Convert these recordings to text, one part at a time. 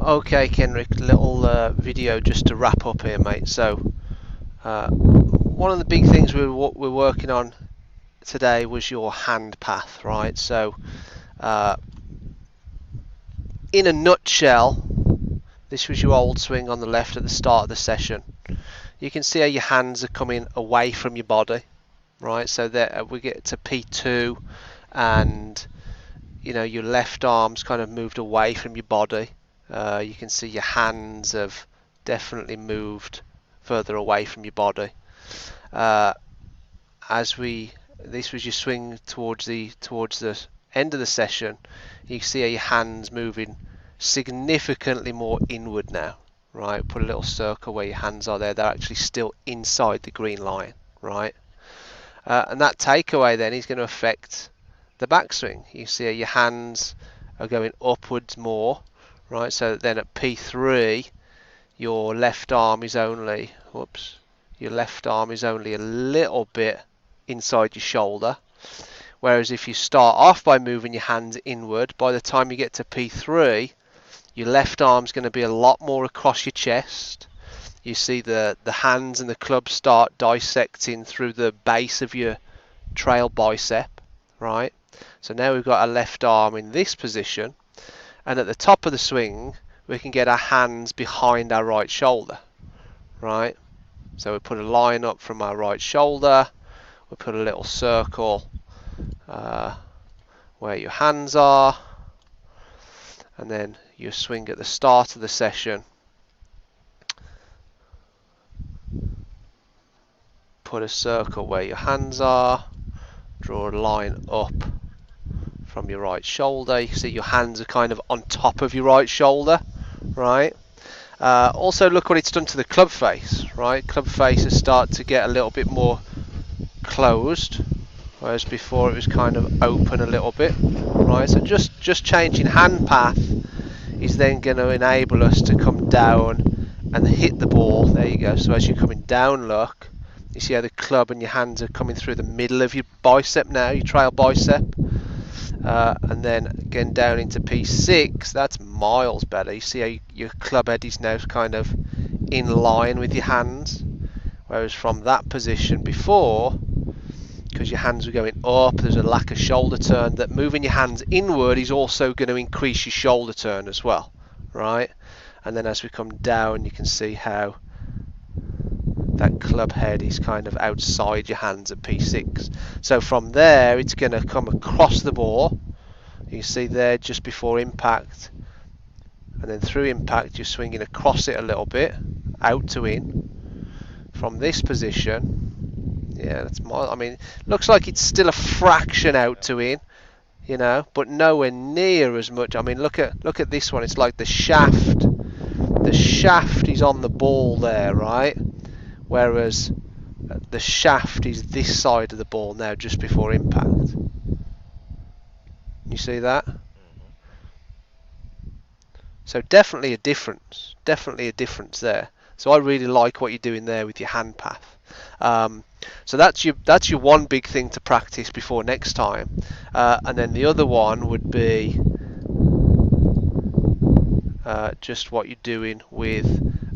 Okay, Kenrick, little video just to wrap up here, mate. So, one of the big things we're working on today was your hand path, right? So, uh, in a nutshell, this was your old swing on the left at the start of the session. You can see how your hands are coming away from your body, right? So that we get to P2, and your left arm's kind of moved away from your body. You can see your hands have definitely moved further away from your body. This was your swing towards the end of the session. You can see how your hands moving significantly more inward now, right? Put a little circle where your hands are there. They're actually still inside the green line, right? And that takeaway then is going to affect the backswing. You see how your hands are going upwards more, right? So then at P3, your left arm is only, your left arm is only a little bit inside your shoulder. Whereas if you start off by moving your hands inward, by the time you get to P3, your left arm's going to be a lot more across your chest. You see the hands and the club start dissecting through the base of your trail bicep, right? So now we've got our left arm in this position, and at the top of the swing we can get our hands behind our right shoulder, right? So we put a line up from our right shoulder, we put a little circle where your hands are, and then you swing at the start of the session. Put a circle where your hands are, draw a line up from your right shoulder. You can see your hands are kind of on top of your right shoulder, right? Also look what it's done to the club face, right? Club faces start to get a little bit more closed, whereas before it was kind of open a little bit, right? So just changing hand path is then going to enable us to come down and hit the ball. There you go. So as you're coming down, look, you see how the club and your hands are coming through the middle of your bicep now, your trail bicep. And then again down into P6, that's miles better. You see how your club head is now kind of in line with your hands. Whereas from that position before, because your hands were going up, there's a lack of shoulder turn. That moving your hands inward is also going to increase your shoulder turn as well, right? And then as we come down, you can see how that club head is kind of outside your hands at P6. So from there, it's going to come across the ball. You can see there just before impact, and then through impact, you're swinging across it a little bit, out to in. From this position, yeah, that's more. I mean, looks like it's still a fraction out to in, but nowhere near as much. I mean, look at this one. It's like the shaft is on the ball there, right? Whereas the shaft is this side of the ball now, just before impact. You see that? So definitely a difference there. So I really like what you're doing there with your hand path. So that's your one big thing to practice before next time, and then the other one would be just what you're doing with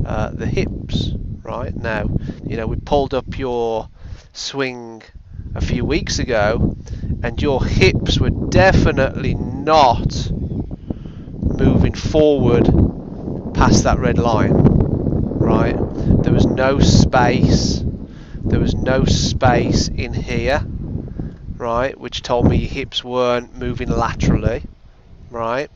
the hips. Right now, we pulled up your swing a few weeks ago, and your hips were definitely not moving forward past that red line, right? There was no space in here, right, which told me your hips weren't moving laterally, right?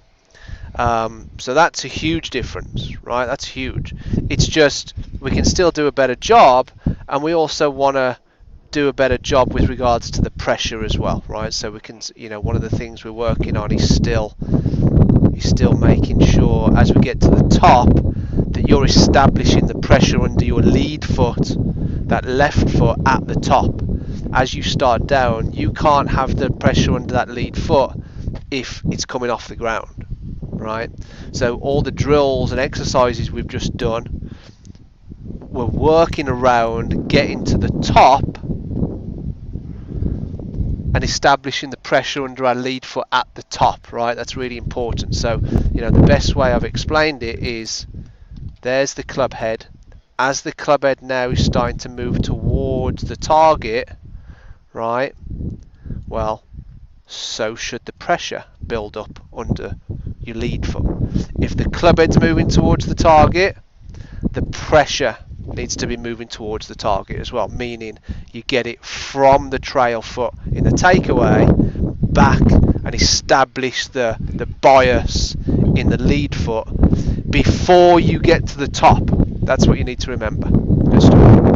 So that's a huge difference, right? That's huge. It's just we can still do a better job, and we also want to do a better job with regards to the pressure as well, right? So we can, one of the things we're working on is still making sure as we get to the top that you're establishing the pressure under your lead foot, that left foot at the top. As you start down, you can't have the pressure under that lead foot if it's coming off the ground, right? So all the drills and exercises we've just done, we're working around getting to the top and establishing the pressure under our lead foot at the top, right? That's really important. So, you know, the best way I've explained it is there's the club head. As the club head now is starting to move towards the target, right? Well, so should the pressure build up under your lead foot. If the club head's moving towards the target, the pressure needs to be moving towards the target as well, meaning you get it from the trail foot in the takeaway back and establish the bias in the lead foot before you get to the top. That's what you need to remember. Good stuff.